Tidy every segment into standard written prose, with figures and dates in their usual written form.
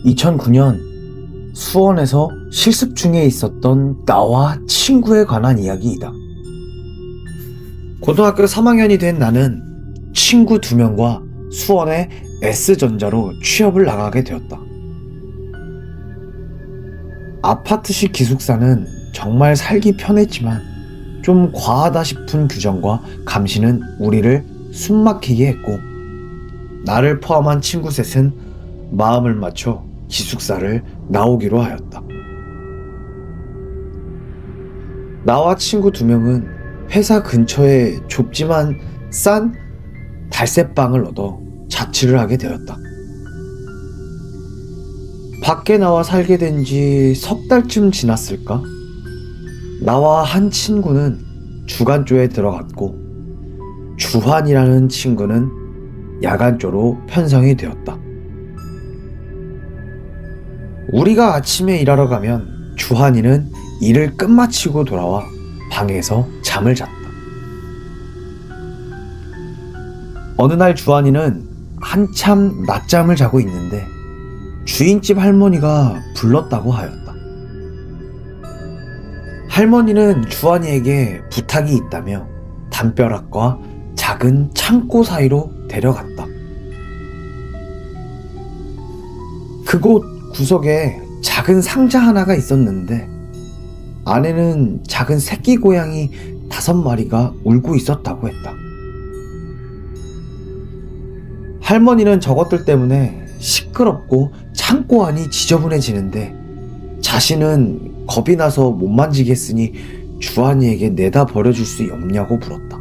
2009년 수원에서 실습 중에 있었던 나와 친구에 관한 이야기이다. 고등학교 3학년이 된 나는 친구 2명과 수원의 S전자로 취업을 나가게 되었다. 아파트식 기숙사는 정말 살기 편했지만 좀 과하다 싶은 규정과 감시는 우리를 숨막히게 했고, 나를 포함한 친구 셋은 마음을 맞춰 기숙사를 나오기로 하였다. 나와 친구 2명은 회사 근처에 좁지만 싼 달새방을 얻어 자취를 하게 되었다. 밖에 나와 살게 된 지 3달쯤 지났을까? 나와 한 친구는 주간조에 들어갔고, 주환이라는 친구는 야간조로 편성이 되었다. 우리가 아침에 일하러 가면 주환이는 일을 끝마치고 돌아와 방에서 잠을 잤다. 어느 날 주환이는 한참 낮잠을 자고 있는데 주인집 할머니가 불렀다고 하였다. 할머니는 주환이에게 부탁이 있다며 담벼락과 작은 창고 사이로 데려갔다. 그곳 구석에 작은 상자 하나가 있었는데 안에는 작은 새끼 고양이 5마리가 울고 있었다고 했다. 할머니는 저것들 때문에 시끄럽고 창고 안이 지저분해지는데 자신은 겁이 나서 못 만지겠으니 주환이에게 내다 버려줄 수 없냐고 물었다.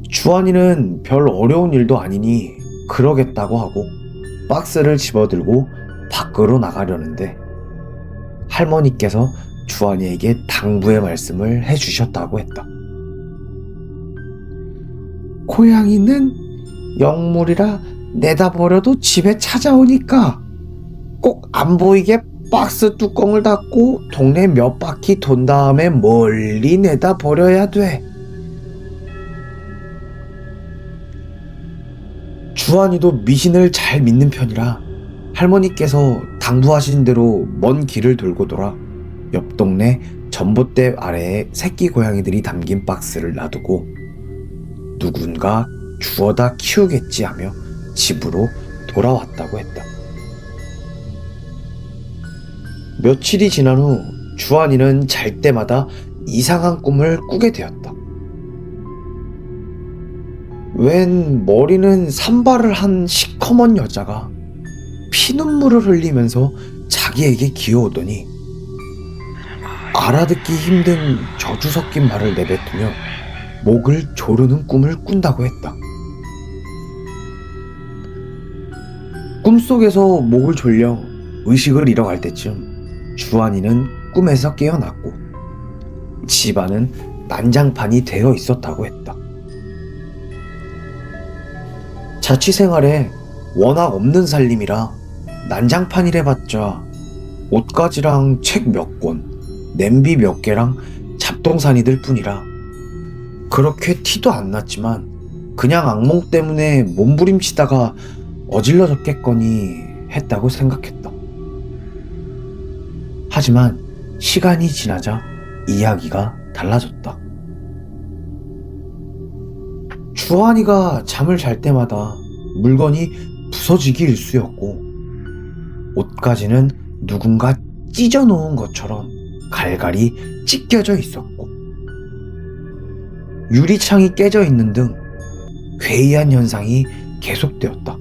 주환이는 별 어려운 일도 아니니 그러겠다고 하고 박스를 집어들고 밖으로 나가려는데 할머니께서 주환이에게 당부의 말씀을 해주셨다고 했다. 고양이는 영물이라 내다 버려도 집에 찾아오니까 꼭 안 보이게 박스 뚜껑을 닫고 동네 몇 바퀴 돈 다음에 멀리 내다 버려야 돼. 주환이도 미신을 잘 믿는 편이라 할머니께서 당부하신 대로 먼 길을 돌고 돌아 옆 동네 전봇대 아래에 새끼 고양이들이 담긴 박스를 놔두고 누군가 주워다 키우겠지 하며 집으로 돌아왔다고 했다. 며칠이 지난 후 주환이는 잘 때마다 이상한 꿈을 꾸게 되었다. 웬 머리는 산발을 한 시커먼 여자가 피눈물을 흘리면서 자기에게 기어오더니 알아듣기 힘든 저주 섞인 말을 내뱉으며 목을 조르는 꿈을 꾼다고 했다. 꿈속에서 목을 졸려 의식을 잃어갈 때쯤 주환이는 꿈에서 깨어났고 집안은 난장판이 되어 있었다고 했다. 자취생활에 워낙 없는 살림이라 난장판이래봤자 옷가지랑 책 몇 권, 냄비 몇 개랑 잡동사니들 뿐이라 그렇게 티도 안 났지만 그냥 악몽 때문에 몸부림치다가 어질러졌겠거니 했다고 생각했다. 하지만 시간이 지나자 이야기가 달라졌다. 주환이가 잠을 잘 때마다 물건이 부서지기 일쑤였고 옷가지는 누군가 찢어놓은 것처럼 갈갈이 찢겨져 있었고 유리창이 깨져 있는 등 괴이한 현상이 계속되었다.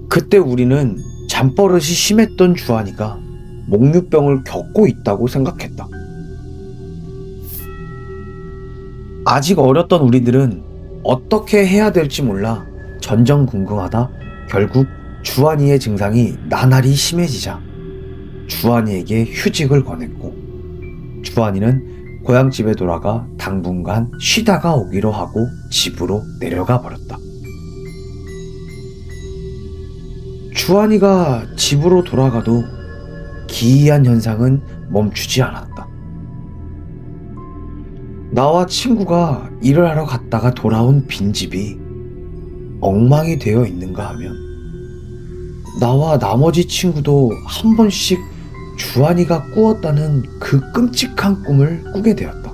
그때 우리는 잠버릇이 심했던 주환이가 목류병을 겪고 있다고 생각했다. 아직 어렸던 우리들은 어떻게 해야 될지 몰라 전전긍긍하다 결국 주환이의 증상이 나날이 심해지자 주환이에게 휴직을 권했고 주환이는 고향집에 돌아가 당분간 쉬다가 오기로 하고 집으로 내려가 버렸다. 주환이가 집으로 돌아가도 기이한 현상은 멈추지 않았다. 나와 친구가 일을 하러 갔다가 돌아온 빈집이 엉망이 되어 있는가 하면 나와 나머지 친구도 한 번씩 주한이가 꾸었다는 그 끔찍한 꿈을 꾸게 되었다.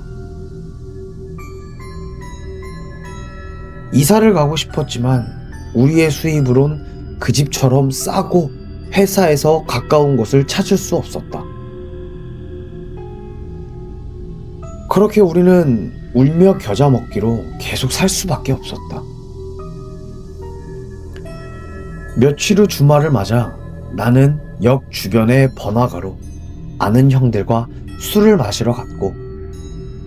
이사를 가고 싶었지만 우리의 수입으론 그 집처럼 싸고 회사에서 가까운 곳을 찾을 수 없었다. 그렇게 우리는 울며 겨자 먹기로 계속 살 수밖에 없었다. 며칠 후 주말을 맞아 나는 역 주변의 번화가로 아는 형들과 술을 마시러 갔고,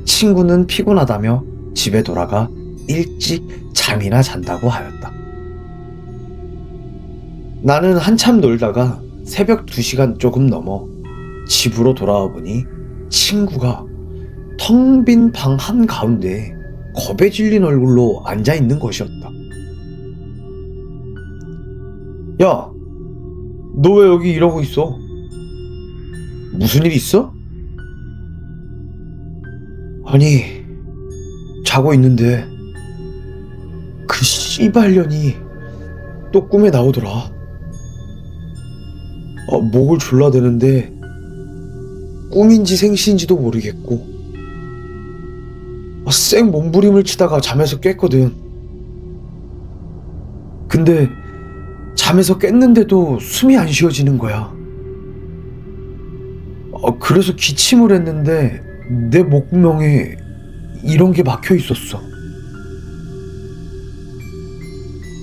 친구는 피곤하다며 집에 돌아가 일찍 잠이나 잔다고 하였다. 나는 한참 놀다가 새벽 2시간 조금 넘어 집으로 돌아와 보니 친구가 텅 빈 방 한가운데에 겁에 질린 얼굴로 앉아있는 것이었다. 야, 너 왜 여기 이러고 있어? 무슨 일 있어? 아니, 자고 있는데 그 씨발년이 또 꿈에 나오더라. 목을 졸라대는데 꿈인지 생시인지도 모르겠고, 쌩 몸부림을 치다가 잠에서 깼거든. 근데 잠에서 깼는데도 숨이 안 쉬어지는 거야. 그래서 기침을 했는데 내 목구멍에 이런 게 막혀 있었어.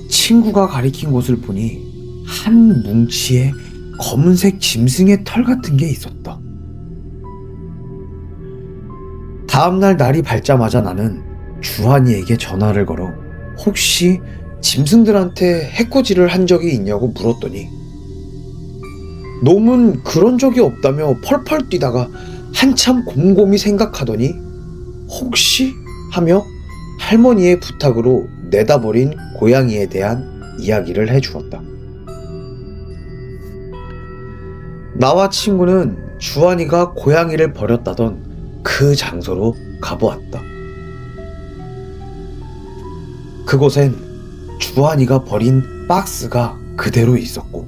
친구가 가리킨 곳을 보니 한 뭉치에 검은색 짐승의 털 같은 게 있었다. 다음날 날이 밝자마자 나는 주한이에게 전화를 걸어 혹시 짐승들한테 해코지를 한 적이 있냐고 물었더니 놈은 그런 적이 없다며 펄펄 뛰다가 한참 곰곰이 생각하더니 혹시 하며 할머니의 부탁으로 내다버린 고양이에 대한 이야기를 해주었다. 나와 친구는 주한이가 고양이를 버렸다던 그 장소로 가보았다. 그곳엔 주한이가 버린 박스가 그대로 있었고,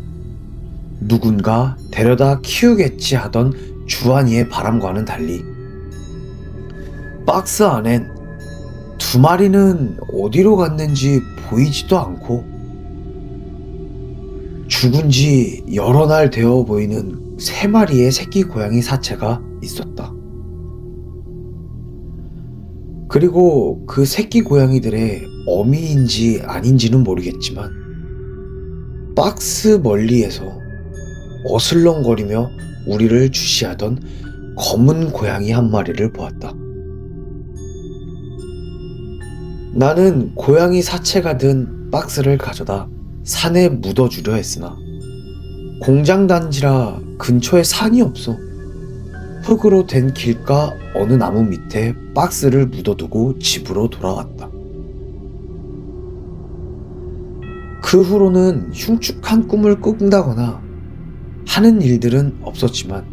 누군가 데려다 키우겠지 하던 주한이의 바람과는 달리 박스 안엔 2마리는 어디로 갔는지 보이지도 않고 죽은 지 여러 날 되어 보이는 3마리의 새끼 고양이 사체가 있었다. 그리고 그 새끼 고양이들의 어미인지 아닌지는 모르겠지만 박스 멀리에서 어슬렁거리며 우리를 주시하던 검은 고양이 한 마리를 보았다. 나는 고양이 사체가 든 박스를 가져다 산에 묻어주려 했으나 공장 단지라 근처에 산이 없어 흙으로 된 길가 어느 나무 밑에 박스를 묻어두고 집으로 돌아왔다. 그 후로는 흉측한 꿈을 꾼다거나 하는 일들은 없었지만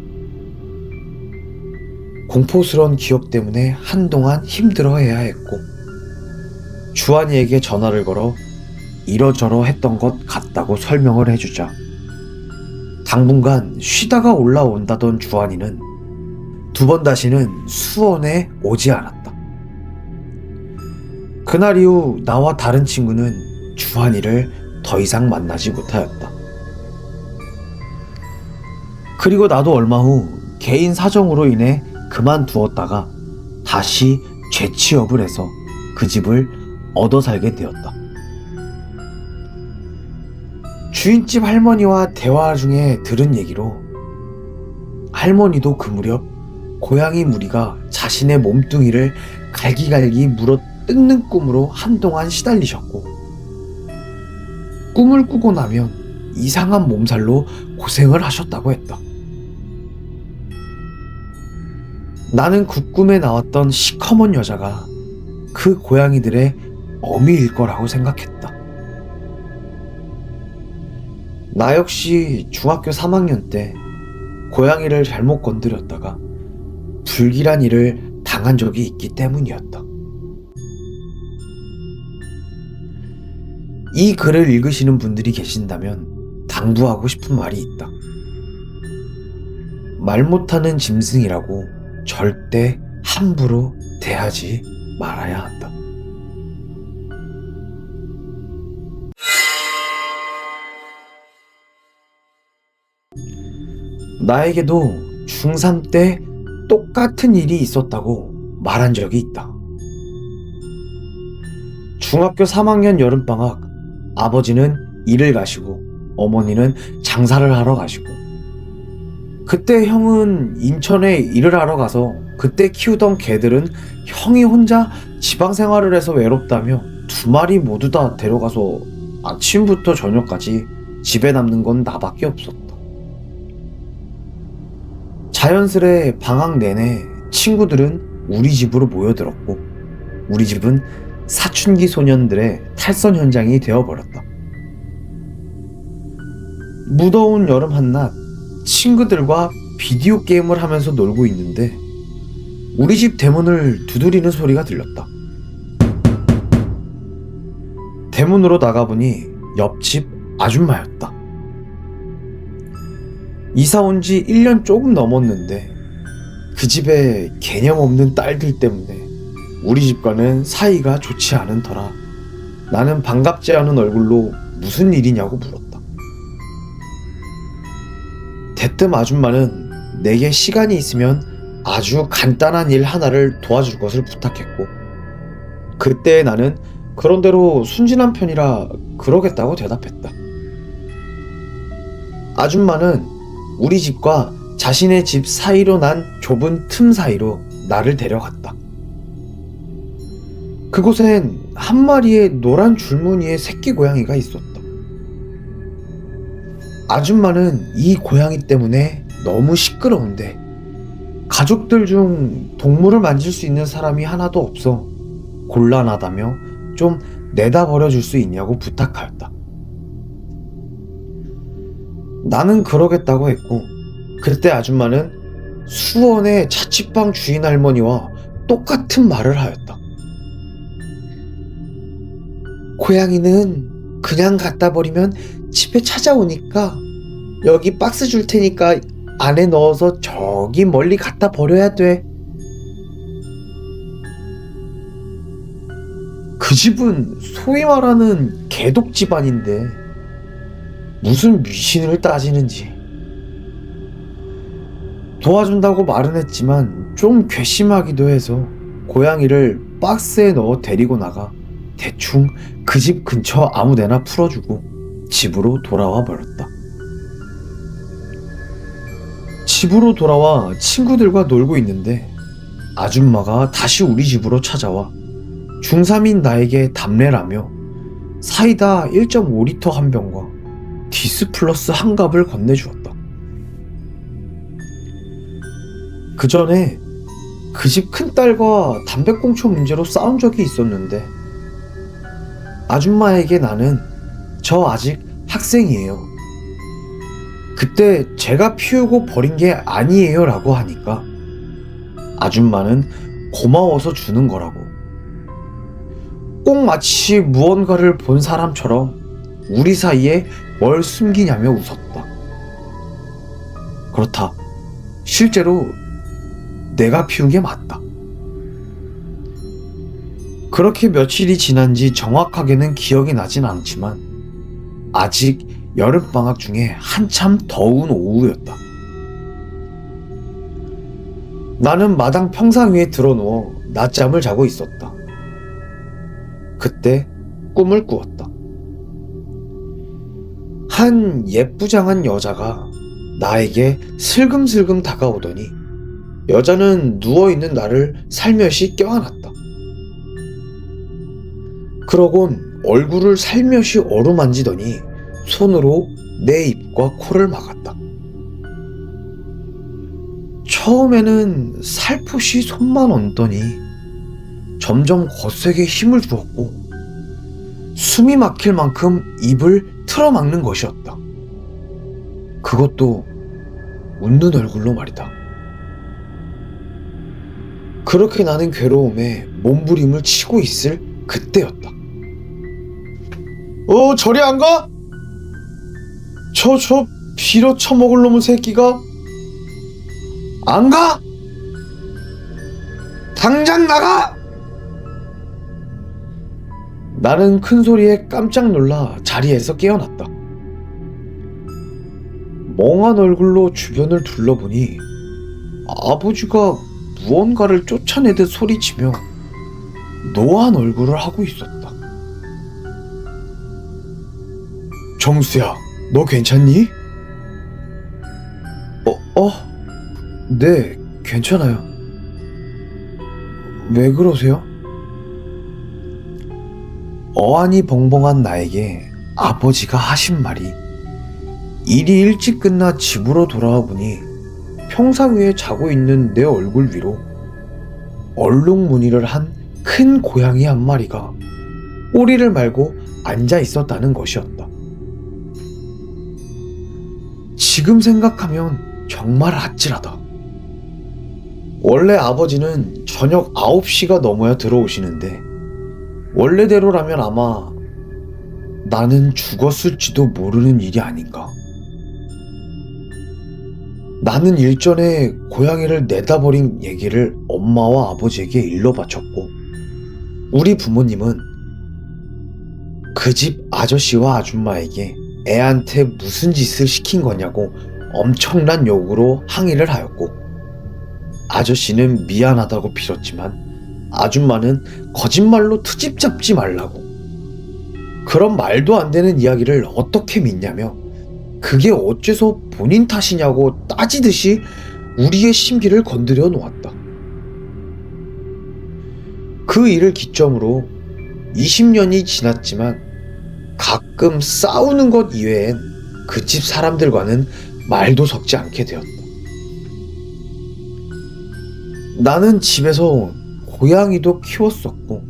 공포스러운 기억 때문에 한동안 힘들어해야 했고, 주한이에게 전화를 걸어 이러저러 했던 것 같다고 설명을 해주자 당분간 쉬다가 올라온다던 주한이는 2번 다시는 수원에 오지 않았다. 그날 이후 나와 다른 친구는 주한이를 더 이상 만나지 못하였다. 그리고 나도 얼마 후 개인 사정으로 인해 그만두었다가 다시 재취업을 해서 그 집을 얻어 살게 되었다. 주인집 할머니와 대화 중에 들은 얘기로 할머니도 그 무렵 고양이 무리가 자신의 몸뚱이를 갈기갈기 물어 뜯는 꿈으로 한동안 시달리셨고, 꿈을 꾸고 나면 이상한 몸살로 고생을 하셨다고 했다. 나는 그 꿈에 나왔던 시커먼 여자가 그 고양이들의 어미일 거라고 생각했다. 나 역시 중학교 3학년 때 고양이를 잘못 건드렸다가 불길한 일을 당한 적이 있기 때문이었다. 이 글을 읽으시는 분들이 계신다면 당부하고 싶은 말이 있다. 말 못하는 짐승이라고 절대 함부로 대하지 말아야 한다. 나에게도 중3 때 똑같은 일이 있었다고 말한 적이 있다. 중학교 3학년 여름방학, 아버지는 일을 가시고 어머니는 장사를 하러 가시고, 그때 형은 인천에 일을 하러 가서 그때 키우던 개들은 형이 혼자 지방 생활을 해서 외롭다며 2마리 모두 다 데려가서 아침부터 저녁까지 집에 남는 건 나밖에 없었다. 자연스레 방학 내내 친구들은 우리 집으로 모여들었고, 우리 집은 사춘기 소년들의 탈선 현장이 되어버렸다. 무더운 여름 한낮 친구들과 비디오 게임을 하면서 놀고 있는데 우리 집 대문을 두드리는 소리가 들렸다. 대문으로 나가보니 옆집 아줌마였다. 이사 온 지 1년 조금 넘었는데 그 집에 개념 없는 딸들 때문에 우리 집과는 사이가 좋지 않은 터라 나는 반갑지 않은 얼굴로 무슨 일이냐고 물었다. 대뜸 아줌마는 내게 시간이 있으면 아주 간단한 일 하나를 도와줄 것을 부탁했고, 그때 나는 그런대로 순진한 편이라 그러겠다고 대답했다. 아줌마는 우리 집과 자신의 집 사이로 난 좁은 틈 사이로 나를 데려갔다. 그곳엔 한 마리의 노란 줄무늬의 새끼 고양이가 있었다. 아줌마는 이 고양이 때문에 너무 시끄러운데 가족들 중 동물을 만질 수 있는 사람이 하나도 없어 곤란하다며 좀 내다 버려줄 수 있냐고 부탁하였다. 나는 그러겠다고 했고, 그때 아줌마는 수원의 자취방 주인 할머니와 똑같은 말을 하였다. 고양이는 그냥 갖다 버리면 집에 찾아오니까 여기 박스 줄 테니까 안에 넣어서 저기 멀리 갖다 버려야 돼. 그 집은 소위 말하는 개독 집안인데 무슨 미신을 따지는지. 도와준다고 말은 했지만 좀 괘씸하기도 해서 고양이를 박스에 넣어 데리고 나가 대충 그 집 근처 아무데나 풀어주고 집으로 돌아와 버렸다. 집으로 돌아와 친구들과 놀고 있는데 아줌마가 다시 우리 집으로 찾아와 중3인 나에게 답례라며 사이다 1.5리터 한 병과 디스플러스 한 갑을 건네주었다. 그 전에 그 집 큰딸과 담배꽁초 문제로 싸운 적이 있었는데 아줌마에게 나는 저 아직 학생이에요. 그때 제가 피우고 버린 게 아니에요 라고 하니까 아줌마는 고마워서 주는 거라고. 꼭 마치 무언가를 본 사람처럼 우리 사이에 뭘 숨기냐며 웃었다. 그렇다. 실제로 내가 피운 게 맞다. 그렇게 며칠이 지난지 정확하게는 기억이 나진 않지만 아직 여름방학 중에 한참 더운 오후였다. 나는 마당 평상 위에 드러누워 낮잠을 자고 있었다. 그때 꿈을 꾸었다. 한 예쁘장한 여자가 나에게 슬금슬금 다가오더니 여자는 누워있는 나를 살며시 껴안았다. 그러곤 얼굴을 살며시 어루만지더니 손으로 내 입과 코를 막았다. 처음에는 살포시 손만 얹더니 점점 거세게 힘을 주었고 숨이 막힐 만큼 입을 틀어막는 것이었다. 그것도 웃는 얼굴로 말이다. 그렇게 나는 괴로움에 몸부림을 치고 있을 그때였다. 저리 안 가? 저 빌어 처먹을 놈의 새끼가 안 가? 당장 나가! 나는 큰 소리에 깜짝 놀라 자리에서 깨어났다. 멍한 얼굴로 주변을 둘러보니 아버지가 무언가를 쫓아내듯 소리치며 노한 얼굴을 하고 있었다. 정수야, 너 괜찮니? 네, 괜찮아요. 왜 그러세요? 어안이 벙벙한 나에게 아버지가 하신 말이 일이 일찍 끝나 집으로 돌아와 보니 평상 위에 자고 있는 내 얼굴 위로 얼룩무늬를 한 큰 고양이 한 마리가 꼬리를 말고 앉아 있었다는 것이었다. 지금 생각하면 정말 아찔하다. 원래 아버지는 저녁 9시가 넘어야 들어오시는데 원래대로라면 아마 나는 죽었을지도 모르는 일이 아닌가. 나는 일전에 고양이를 내다버린 얘기를 엄마와 아버지에게 일러 바쳤고 우리 부모님은 그 집 아저씨와 아줌마에게 애한테 무슨 짓을 시킨 거냐고 엄청난 욕으로 항의를 하였고 아저씨는 미안하다고 빌었지만 아줌마는 거짓말로 트집 잡지 말라고. 그런 말도 안 되는 이야기를 어떻게 믿냐며 그게 어째서 본인 탓이냐고 따지듯이 우리의 심기를 건드려 놓았다. 그 일을 기점으로 20년이 지났지만 가끔 싸우는 것 이외엔 그 집 사람들과는 말도 섞지 않게 되었다. 나는 집에서 고양이도 키웠었고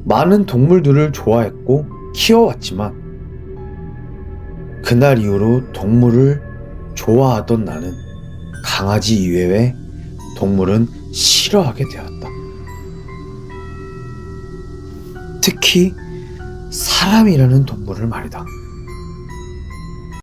많은 동물들을 좋아했고 키워왔지만 그날 이후로 동물을 좋아하던 나는 강아지 이외의 동물은 싫어하게 되었다. 특히 사람이라는 동물을 말이다.